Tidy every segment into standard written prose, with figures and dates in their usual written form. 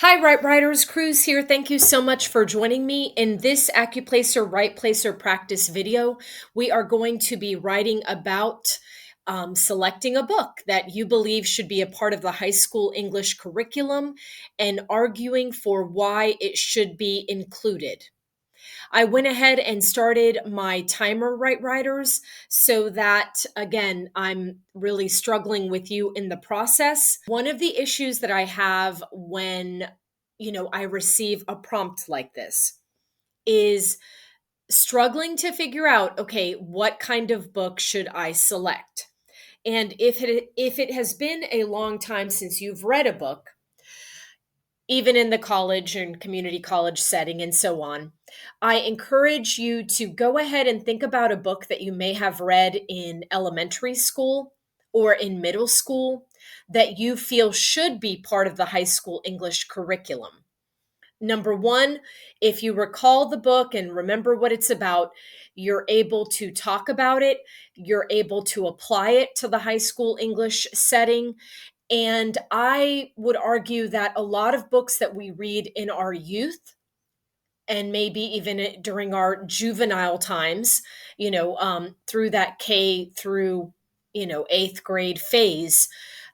Hi, Right Writers. Cruz here. Thank you so much for joining me. In this Accuplacer Writeplacer practice video, we are going to be writing about selecting a book that you believe should be a part of the high school English curriculum and arguing for why it should be included. I went ahead and started my timer, Right Writers, so that, again, I'm really struggling with you in the process. One of the issues that I have when, I receive a prompt like this is struggling to figure out, okay, what kind of book should I select? And if it has been a long time since you've read a book, even in the college and community college setting and so on, I encourage you to go ahead and think about a book that you may have read in elementary school or in middle school that you feel should be part of the high school English curriculum. Number one, if you recall the book and remember what it's about, you're able to talk about it, you're able to apply it to the high school English setting, and I would argue that a lot of books that we read in our youth and maybe even during our juvenile times, through that K through, eighth grade phase,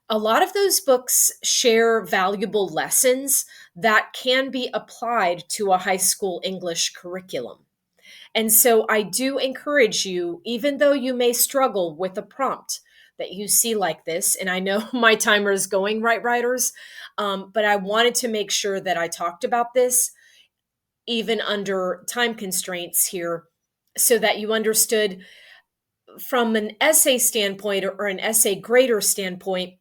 a lot of those books share valuable lessons that can be applied to a high school English curriculum. And so I do encourage you, even though you may struggle with a prompt that you see like this, and I know my timer is going, Right Writers, but I wanted to make sure that I talked about this even under time constraints here so that you understood from an essay standpoint or an essay grader standpoint.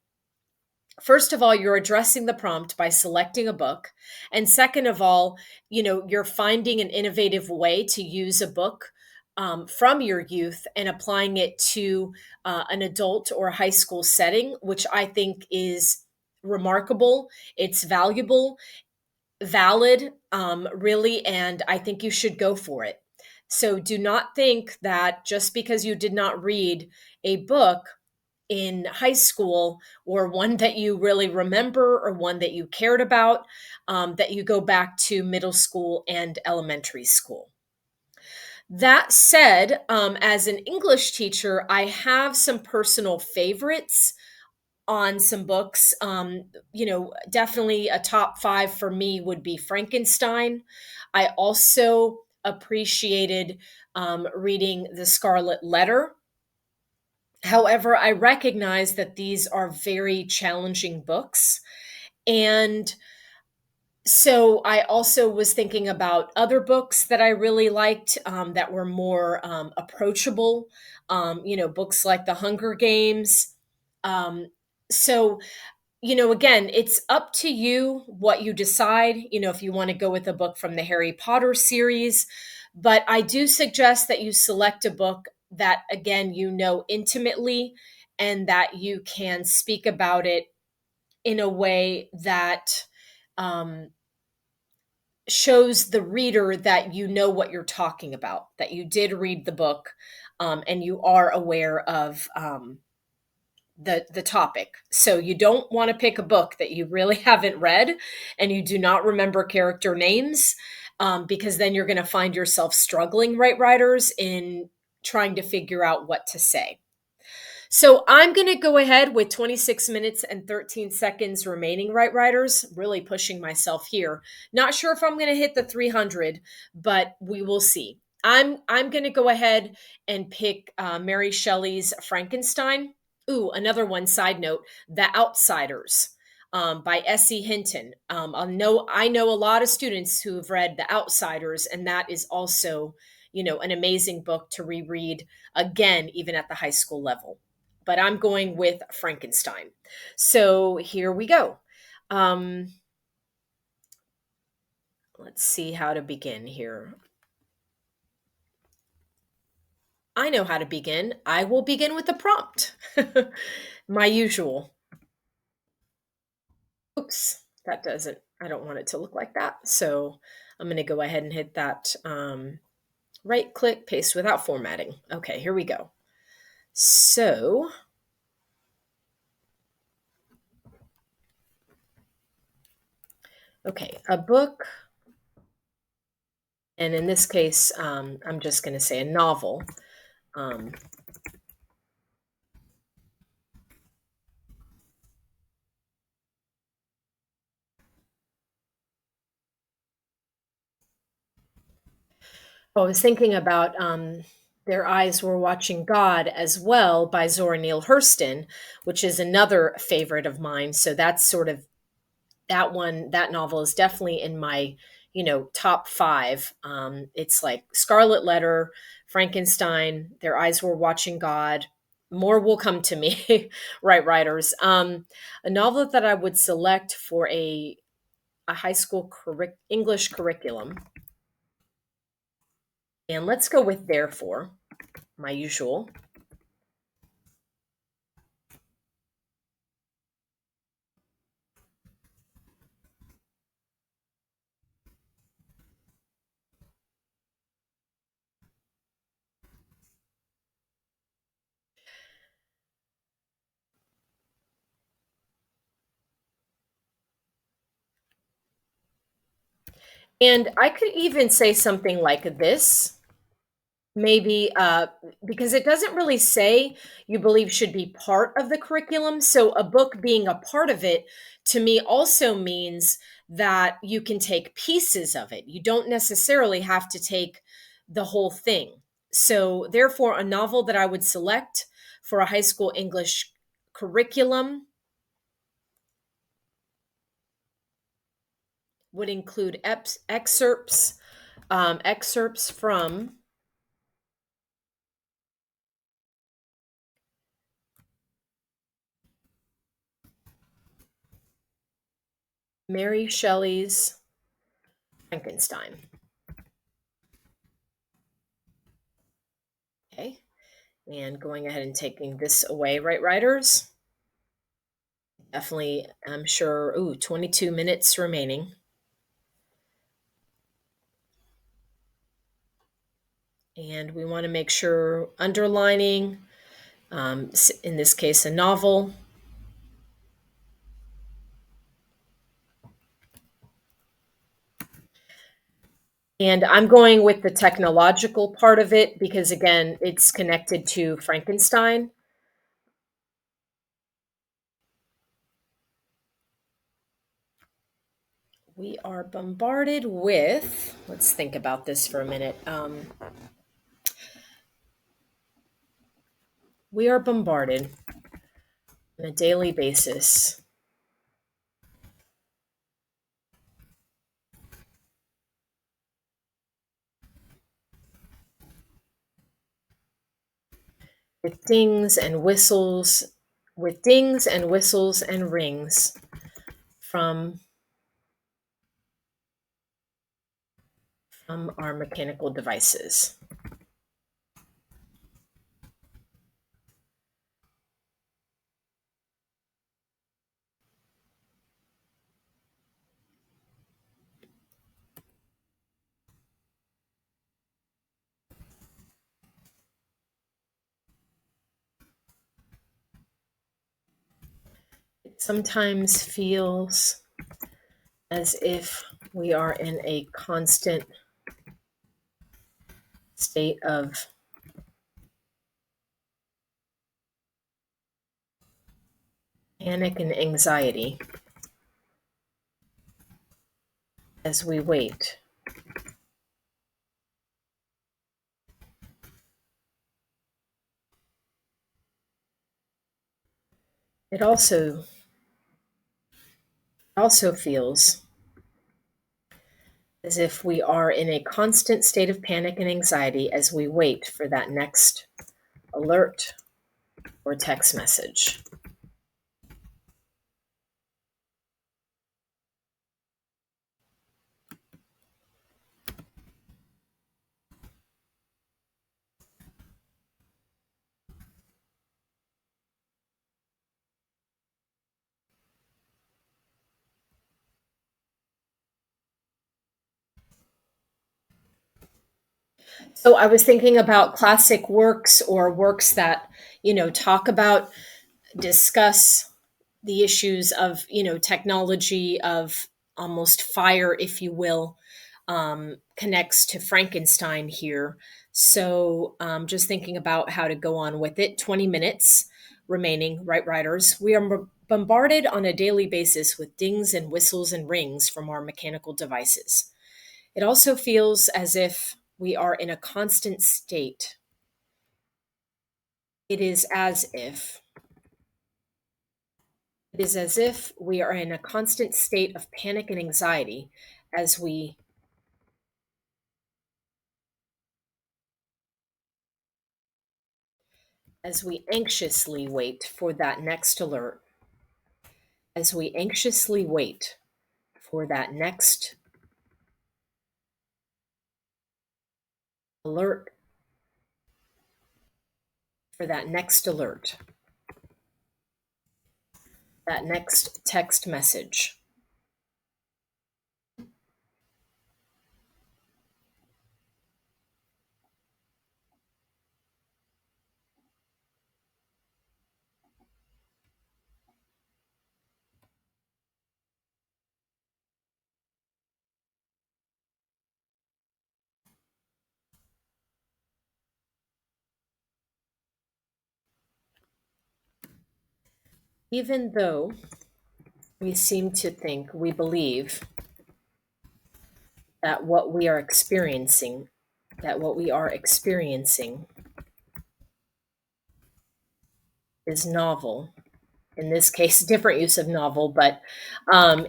First of all, you're addressing the prompt by selecting a book. And second of all, you're finding an innovative way to use a book from your youth and applying it to an adult or high school setting, which I think is remarkable. It's valuable, valid, really, and I think you should go for it. So do not think that just because you did not read a book in high school or one that you really remember or one that you cared about, that you go back to middle school and elementary school. That said, as an English teacher, I have some personal favorites on some books. Definitely a top five for me would be Frankenstein. I also appreciated reading The Scarlet Letter. However, I recognize that these are very challenging books. And so I also was thinking about other books that I really liked, that were more approachable, books like The Hunger Games. Um, so, again, it's up to you what you decide, if you want to go with a book from the Harry Potter series. But I do suggest that you select a book that, again, intimately and that you can speak about it in a way that um, shows the reader that you know what you're talking about, that you did read the book, and you are aware of the topic. So you don't want to pick a book that you really haven't read and you do not remember character names, because then you're going to find yourself struggling, Right Writers, in trying to figure out what to say. So I'm going to go ahead with 26 minutes and 13 seconds remaining, Right Writers. Really pushing myself here. Not sure if I'm going to hit the 300, but we will see. I'm going to go ahead and pick Mary Shelley's Frankenstein. Ooh, another one. Side note: The Outsiders, by S.E. Hinton. I know a lot of students who have read The Outsiders, and that is also, an amazing book to reread again, even at the high school level. But I'm going with Frankenstein. So here we go. Um, let's see how to begin here. I know how to begin. I will begin with the prompt. My usual. Oops, I don't want it to look like that. So I'm going to go ahead and hit that right click, paste without formatting. Okay, here we go. So Okay, a book, and in this case, I'm just going to say a novel. Um, I was thinking about Their Eyes Were Watching God as well by Zora Neale Hurston, which is another favorite of mine. So that's sort of that novel is definitely in my, top five. It's like Scarlet Letter, Frankenstein, Their Eyes Were Watching God. More will come to me, right, writers. A novel that I would select for a high school English curriculum. And let's go with Therefore, my usual. And I could even say something like this, maybe because it doesn't really say you believe should be part of the curriculum. So a book being a part of it to me also means that you can take pieces of it. You don't necessarily have to take the whole thing. So therefore, a novel that I would select for a high school English curriculum would include excerpts from Mary Shelley's Frankenstein. Okay. And going ahead and taking this away, right, writers? Definitely, I'm sure, 22 minutes remaining. And we want to make sure underlining, in this case, a novel. And I'm going with the technological part of it because, again, it's connected to Frankenstein. We are bombarded with, let's think about this for a minute. We are bombarded on a daily basis with dings and whistles, and rings from our mechanical devices. It sometimes feels as if we are in a constant state of panic and anxiety as we wait. It also feels as if we are in a constant state of panic and anxiety as we wait for that next alert or text message. So I was thinking about classic works or works that, talk about, discuss the issues of, technology, of almost fire, if you will, connects to Frankenstein here. So just thinking about how to go on with it. 20 minutes remaining, right, writers. We are bombarded on a daily basis with dings and whistles and rings from our mechanical devices. It also feels as if we are in a constant state. It is as if. It is as if we are in a constant state of panic and anxiety as we anxiously wait for that next alert, as we anxiously wait for that next alert, for that next alert, that next text message. Even though we seem to think, we believe that what we are experiencing, is novel. In this case, different use of novel, but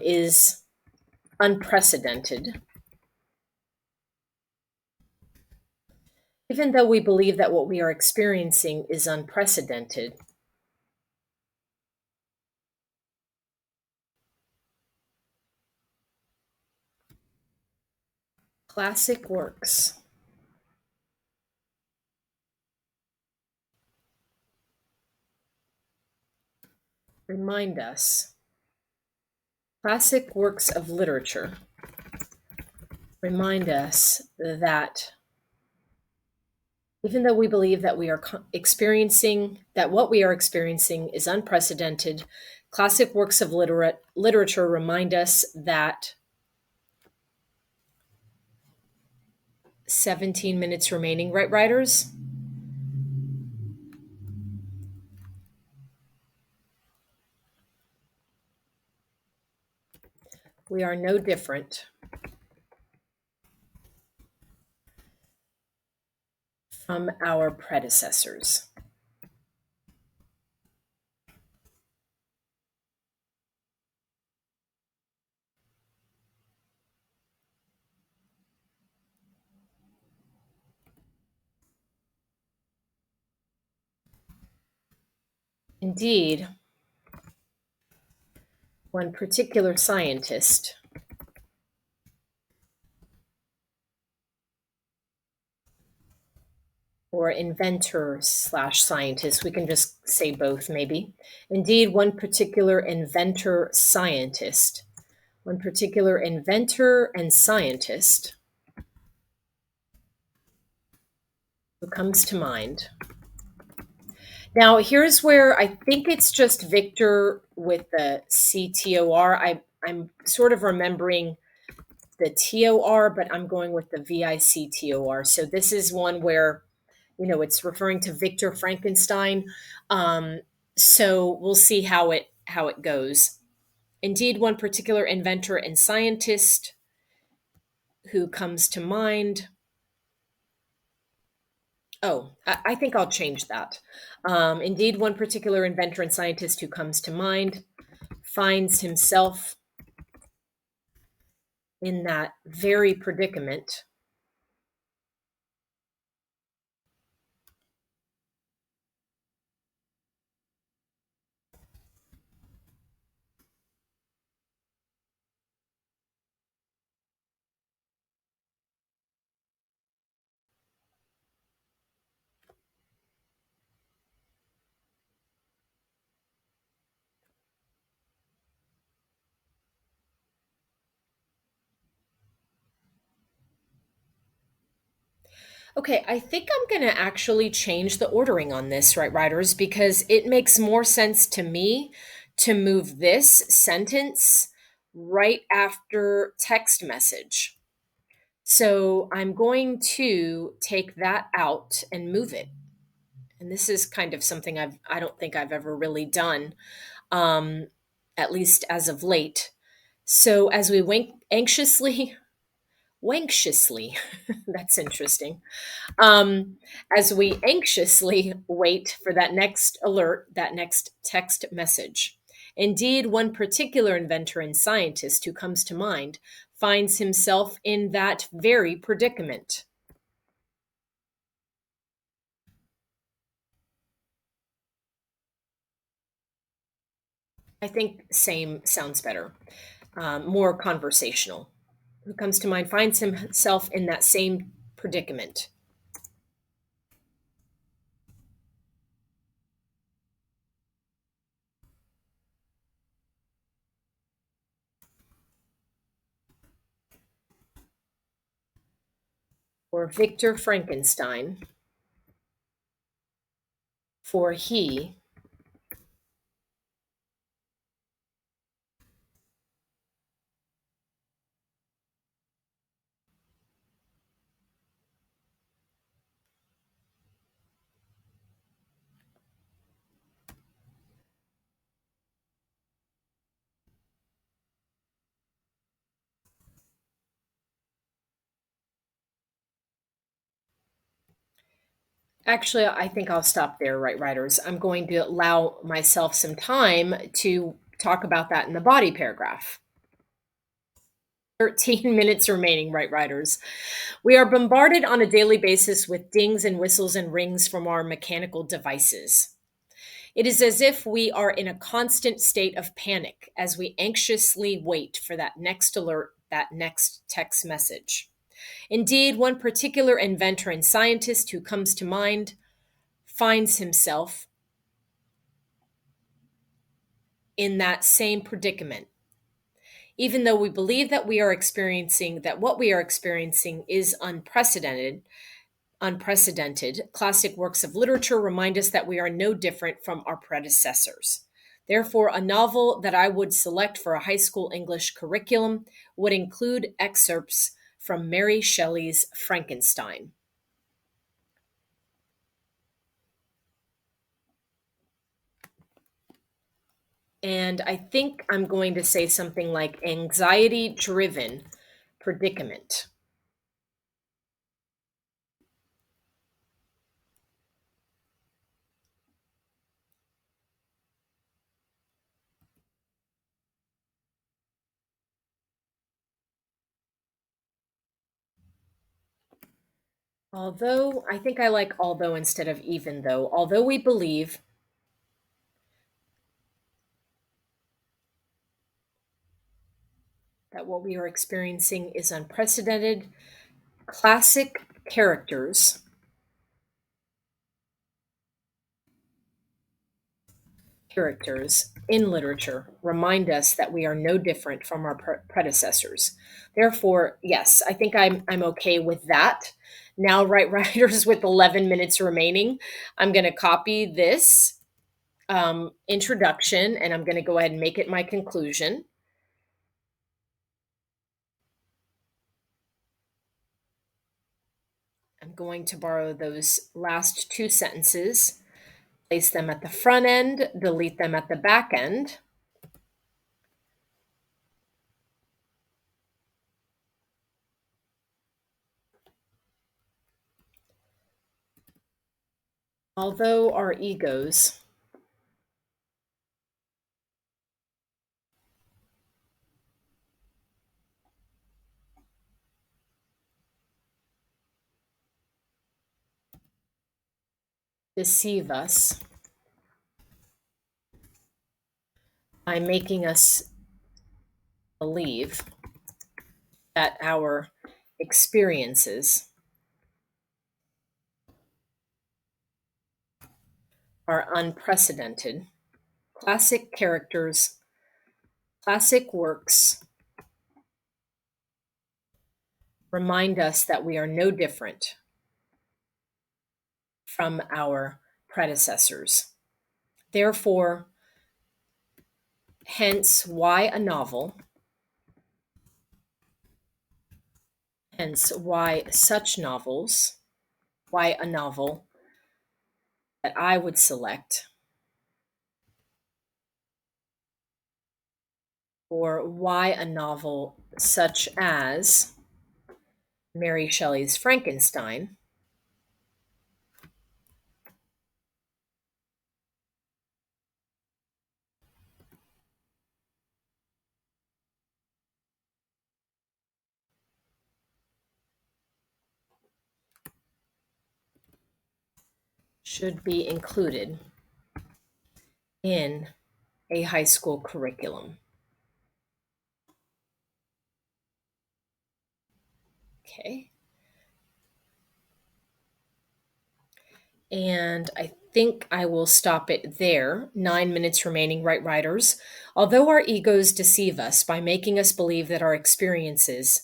is unprecedented. Even though we believe that what we are experiencing is unprecedented, classic works remind us, classic works of literature remind us that even though we believe that we are experiencing, that what we are experiencing is unprecedented, classic works of literature remind us that 17 minutes remaining, right, writers? We are no different from our predecessors. Indeed, one particular scientist or inventor slash scientist, we can just say both maybe. Indeed, one particular inventor scientist, one particular inventor and scientist who comes to mind. Now, here's where I think it's just Victor with the CTOR. I'm sort of remembering the TOR, but I'm going with the VICTOR. So this is one where, it's referring to Victor Frankenstein. So we'll see how it goes. Indeed, one particular inventor and scientist who comes to mind. Oh, I think I'll change that. Indeed, one particular inventor and scientist who comes to mind finds himself in that very predicament. Okay, I think I'm going to actually change the ordering on this, right, writers, because it makes more sense to me to move this sentence right after text message. So I'm going to take that out and move it. And this is kind of something I don't think I've ever really done, um, at least as of late. So as we wink anxiously, wankshiously, that's interesting. Um, as we anxiously wait for that next alert, that next text message. Indeed, one particular inventor and scientist who comes to mind finds himself in that very predicament. I think same sounds better, more conversational. Who comes to mind finds himself in that same predicament. Or Victor Frankenstein, for he. Actually, I think I'll stop there, right, writers. I'm going to allow myself some time to talk about that in the body paragraph. 13 minutes remaining, right, writers. We are bombarded on a daily basis with dings and whistles and rings from our mechanical devices. It is as if we are in a constant state of panic as we anxiously wait for that next alert, that next text message. Indeed, one particular inventor and scientist who comes to mind finds himself in that same predicament. Even though we believe that what we are experiencing is unprecedented, classic works of literature remind us that we are no different from our predecessors. Therefore, a novel that I would select for a high school English curriculum would include excerpts from Mary Shelley's Frankenstein. And I think I'm going to say something like anxiety driven predicament. Although, I think I like although instead of even though. Although we believe that what we are experiencing is unprecedented, classic characters characters in literature remind us that we are no different from our predecessors. Therefore, yes, I think I'm okay with that. Now, right, writers, with 11 minutes remaining, I'm going to copy this introduction and I'm going to go ahead and make it my conclusion. I'm going to borrow those last two sentences, place them at the front end, delete them at the back end. Although our egos deceive us by making us believe that our experiences are unprecedented, classic characters, classic works remind us that we are no different from our predecessors. Therefore, hence why a novel Hence, why a novel that I would select, or why a novel such as Mary Shelley's Frankenstein should be included in a high school curriculum. Okay. And I think I will stop it there. 9 minutes remaining, right, writers. Although our egos deceive us by making us believe that our experiences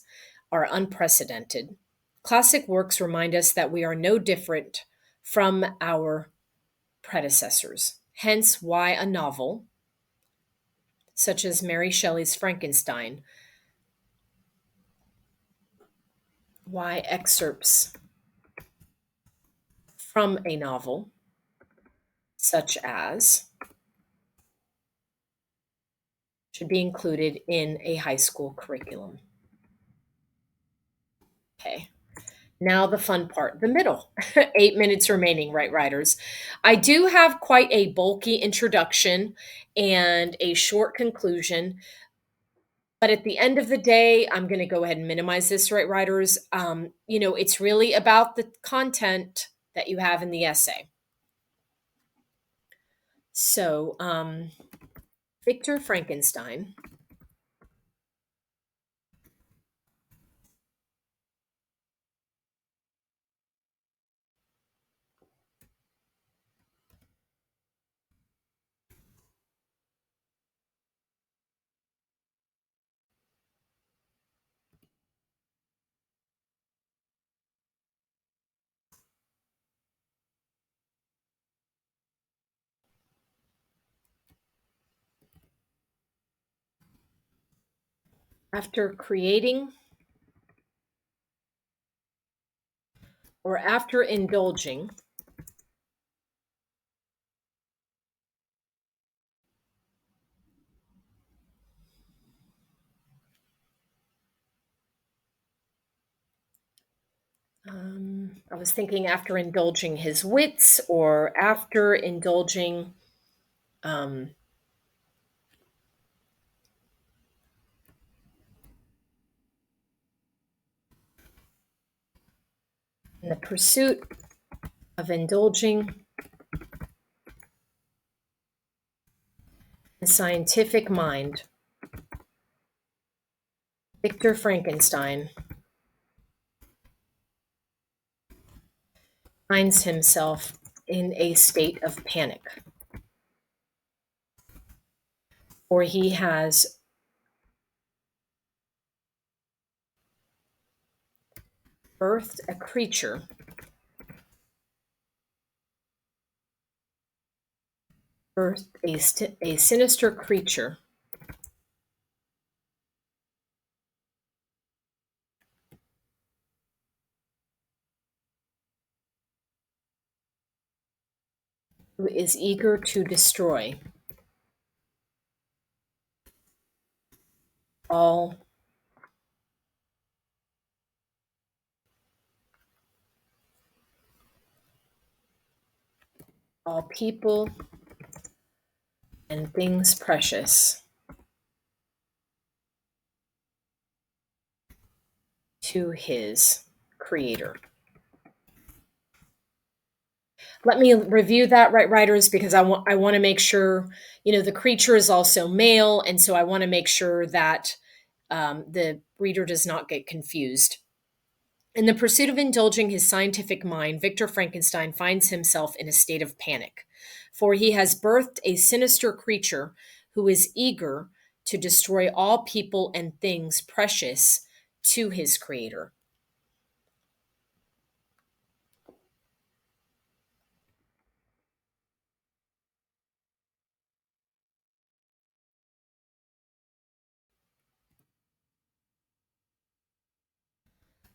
are unprecedented, classic works remind us that we are no different from our predecessors. Hence, why a novel, such as Mary Shelley's Frankenstein, why excerpts from a novel, such as, should be included in a high school curriculum. Okay. Now the fun part, the middle. 8 minutes remaining, right, writers. I do have quite a bulky introduction and a short conclusion, but at the end of the day, I'm going to go ahead and minimize this, right, writers. It's really about the content that you have in the essay. So, Victor Frankenstein. After creating or after indulging I was thinking after indulging his wits or after indulging um, in the pursuit of indulging the scientific mind, Victor Frankenstein finds himself in a state of panic, for he has birthed a creature a sinister creature who is eager to destroy all people and things precious to his creator. Let me review that, right, writers, because I want to make sure, the creature is also male, and so I want to make sure that the reader does not get confused. In the pursuit of indulging his scientific mind, Victor Frankenstein finds himself in a state of panic, for he has birthed a sinister creature who is eager to destroy all people and things precious to his creator.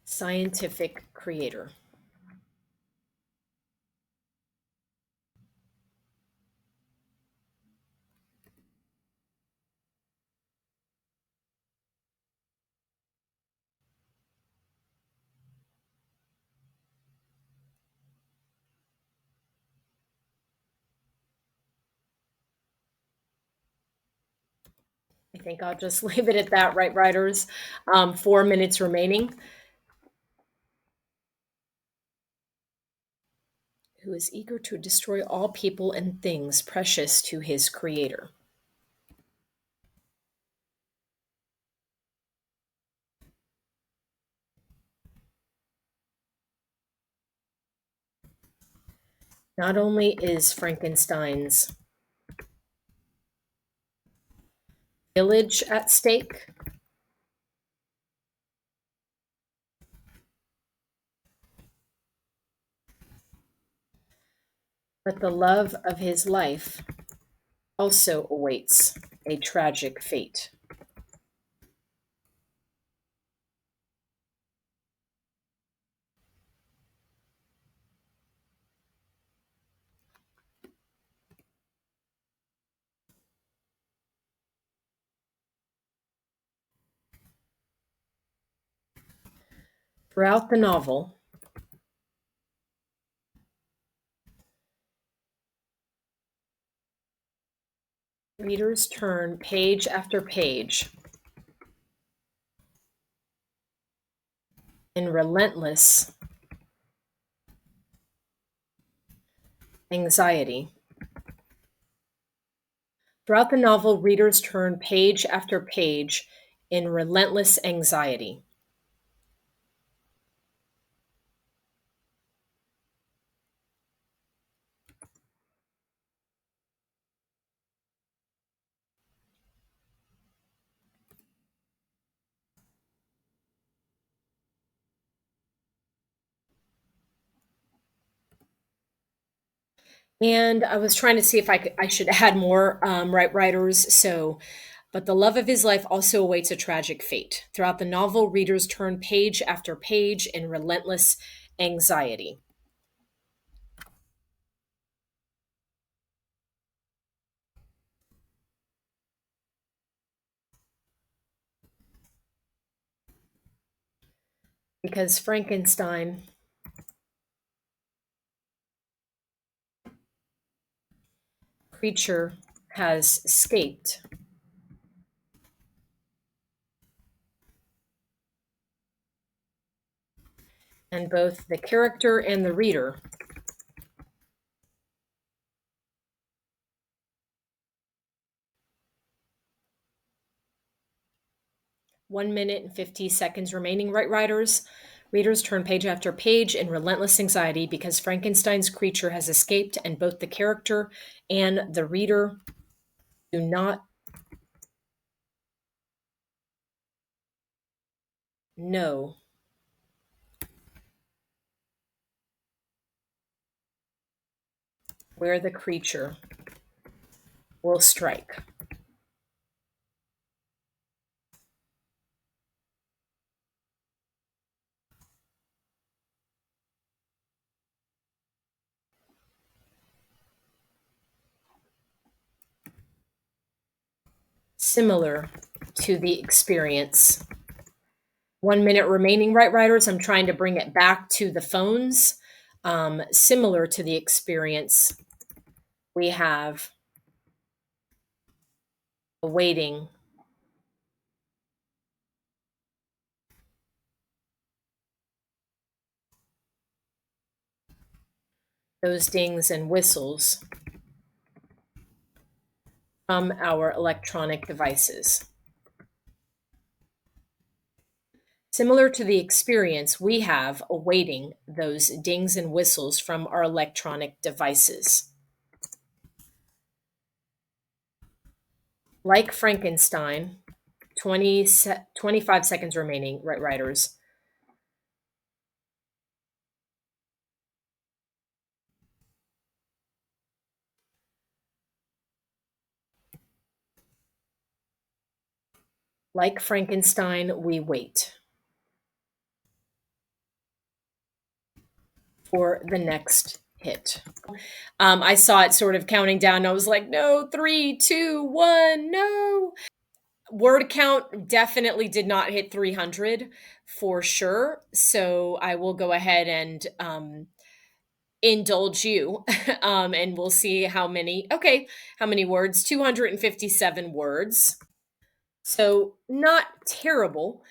Scientific creator. I think I'll just leave it at that, right, writers? 4 minutes remaining. Who is eager to destroy all people and things precious to his creator. Not only is Frankenstein's village at stake, but the love of his life also awaits a tragic fate. Throughout the novel, readers turn page after page in relentless anxiety. Throughout the novel, readers turn page after page in relentless anxiety. And I was trying to see if I should add more, right, writers. So, but the love of his life also awaits a tragic fate. Throughout the novel, readers turn page after page in relentless anxiety. Because Frankenstein creature has escaped, and both the character and the reader (1 minute and 50 seconds remaining, right, writers? Readers turn page after page in relentless anxiety because Frankenstein's creature has escaped, and both the character and the reader do not know where the creature will strike. Similar to the experience. 1 minute remaining, right, writers? I'm trying to bring it back to the phones. Similar to the experience, we have awaiting those dings and whistles from our electronic devices. Similar to the experience, we have awaiting those dings and whistles from our electronic devices. Like Frankenstein, 25 seconds remaining, right, writers. Like Frankenstein, we wait. for the next hit. I saw it sort of counting down. I was like, no, three, two, one, no. Word count definitely did not hit 300 for sure. So I will go ahead and indulge you and we'll see how many. Okay, how many words? 257 words. So not terrible.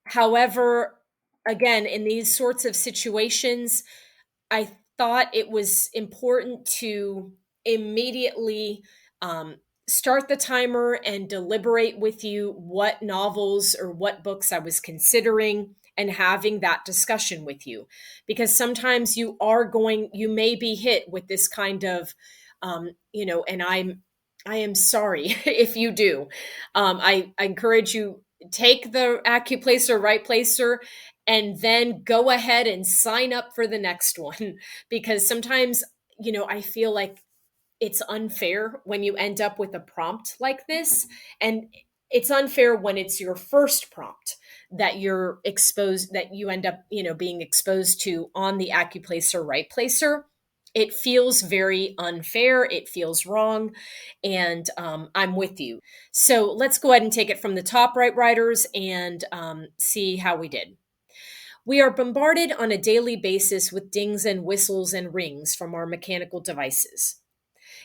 However, again, in these sorts of situations, I thought it was important to immediately um, start the timer and deliberate with you what novels or what books I was considering and having that discussion with you. Because sometimes you may be hit with this kind of, and I am sorry if you do. I encourage you, take the Accuplacer Right Placer and then go ahead and sign up for the next one because sometimes I feel like it's unfair when you end up with a prompt like this, and it's unfair when it's your first prompt that you end up being exposed to on the Accuplacer Right Placer. It feels very unfair, it feels wrong, and I'm with you. So let's go ahead and take it from the top, right writers, and see how we did. We are bombarded on a daily basis with dings and whistles and rings from our mechanical devices.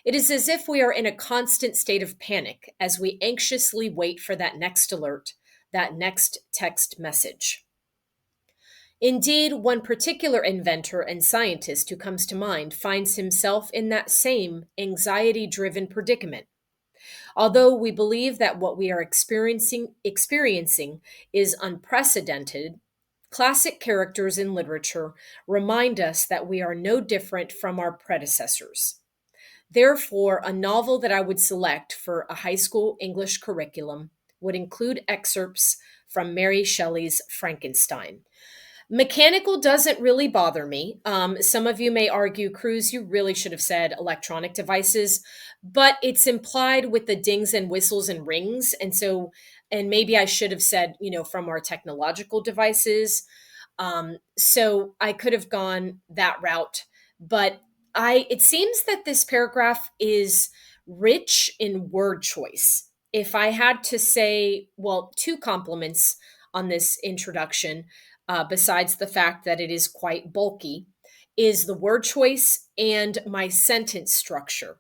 It is as if we are in a constant state of panic as we anxiously wait for that next alert, that next text message. Indeed, one particular inventor and scientist who comes to mind finds himself in that same anxiety driven predicament. Although we believe that what we are experiencing is unprecedented, classic characters in literature remind us that we are no different from our predecessors. Therefore, a novel that I would select for a high school English curriculum would include excerpts from Mary Shelley's Frankenstein. Mechanical doesn't really bother me. Some of you may argue, Cruz, you really should have said electronic devices, but it's implied with the dings and whistles and rings. And maybe I should have said, from our technological devices. So I could have gone that route, but it seems that this paragraph is rich in word choice. If I had to say, well, two compliments on this introduction, besides the fact that it is quite bulky, is the word choice and my sentence structure.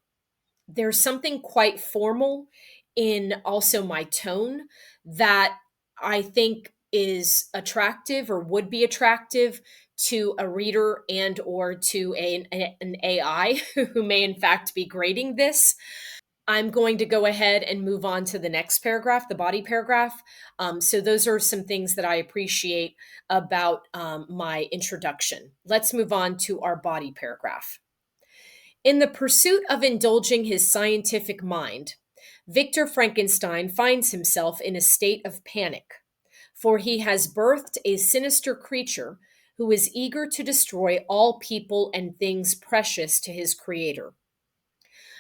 There's something quite formal in also my tone that I think is attractive or would be attractive to a reader and or to an AI who may in fact be grading this. I'm going to go ahead and move on to the next paragraph, the body paragraph. So those are some things that I appreciate about my introduction. Let's move on to our body paragraph. In the pursuit of indulging his scientific mind, Victor Frankenstein finds himself in a state of panic, for he has birthed a sinister creature who is eager to destroy all people and things precious to his creator.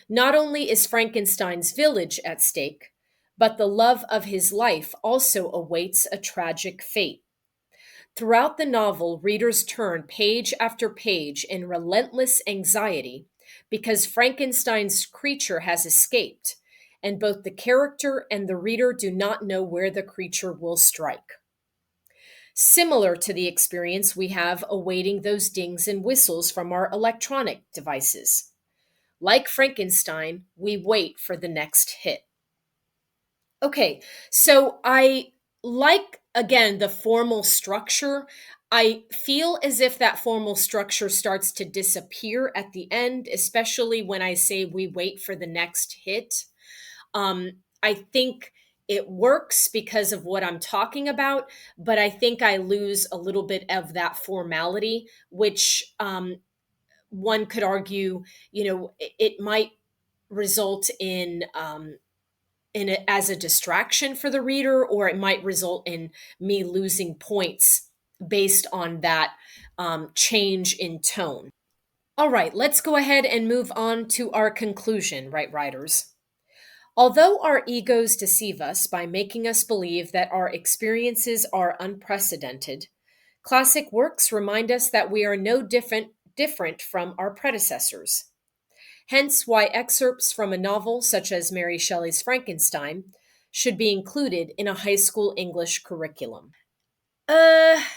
Not only is Frankenstein's village at stake, but the love of his life also awaits a tragic fate. Throughout the novel, readers turn page after page in relentless anxiety because Frankenstein's creature has escaped, and both the character and the reader do not know where the creature will strike. Similar to the experience we have awaiting those dings and whistles from our electronic devices. Like Frankenstein, we wait for the next hit. Okay, so I like, again, the formal structure. I feel as if that formal structure starts to disappear at the end, especially when I say we wait for the next hit. I think it works because of what I'm talking about, but I think I lose a little bit of that formality, which one could argue, it might result as a distraction for the reader, or it might result in me losing points based on that change in tone. All right, let's go ahead and move on to our conclusion, right, writers? Although our egos deceive us by making us believe that our experiences are unprecedented, classic works remind us that we are no different from our predecessors. Hence, why excerpts from a novel such as Mary Shelley's Frankenstein should be included in a high school English curriculum.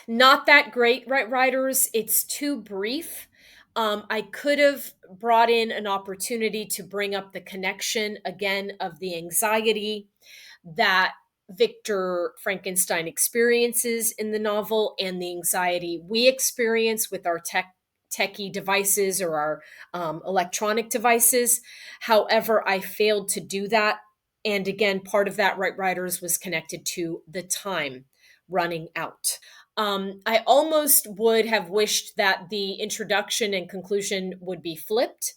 Not that great, right, writers. It's too brief. I could have brought in an opportunity to bring up the connection again of the anxiety that Victor Frankenstein experiences in the novel and the anxiety we experience with our techie devices or our electronic devices. However, I failed to do that. And again, part of that, right, writers, was connected to the time running out. I almost would have wished that the introduction and conclusion would be flipped,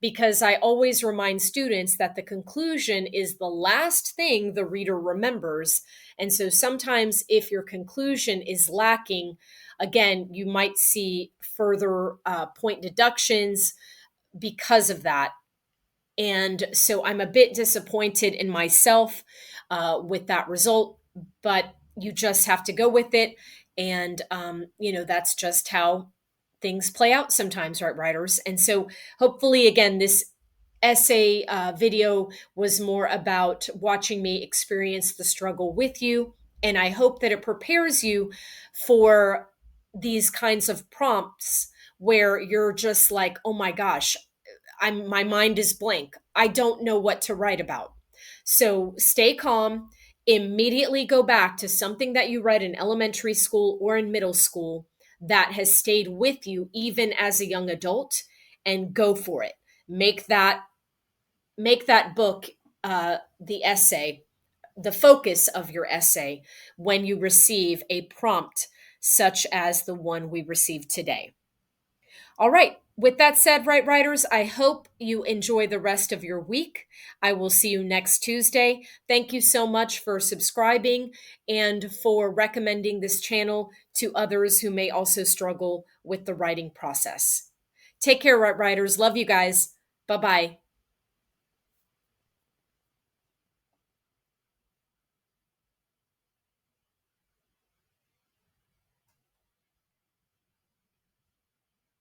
because I always remind students that the conclusion is the last thing the reader remembers. And so sometimes if your conclusion is lacking, again, you might see further point deductions because of that. And so I'm a bit disappointed in myself with that result, but you just have to go with it. And, that's just how things play out sometimes, right, writers? And so hopefully, again, this essay video was more about watching me experience the struggle with you. And I hope that it prepares you for these kinds of prompts where you're just like, oh my gosh, my mind is blank. I don't know what to write about. So stay calm, immediately go back to something that you read in elementary school or in middle school that has stayed with you even as a young adult, and go for it. Make that book the essay, the focus of your essay when you receive a prompt such as the one we received today. All right. With that said, right, writers, I hope you enjoy the rest of your week. I will see you next Tuesday. Thank you so much for subscribing and for recommending this channel to others who may also struggle with the writing process. Take care, right, writers. Love you guys. Bye bye.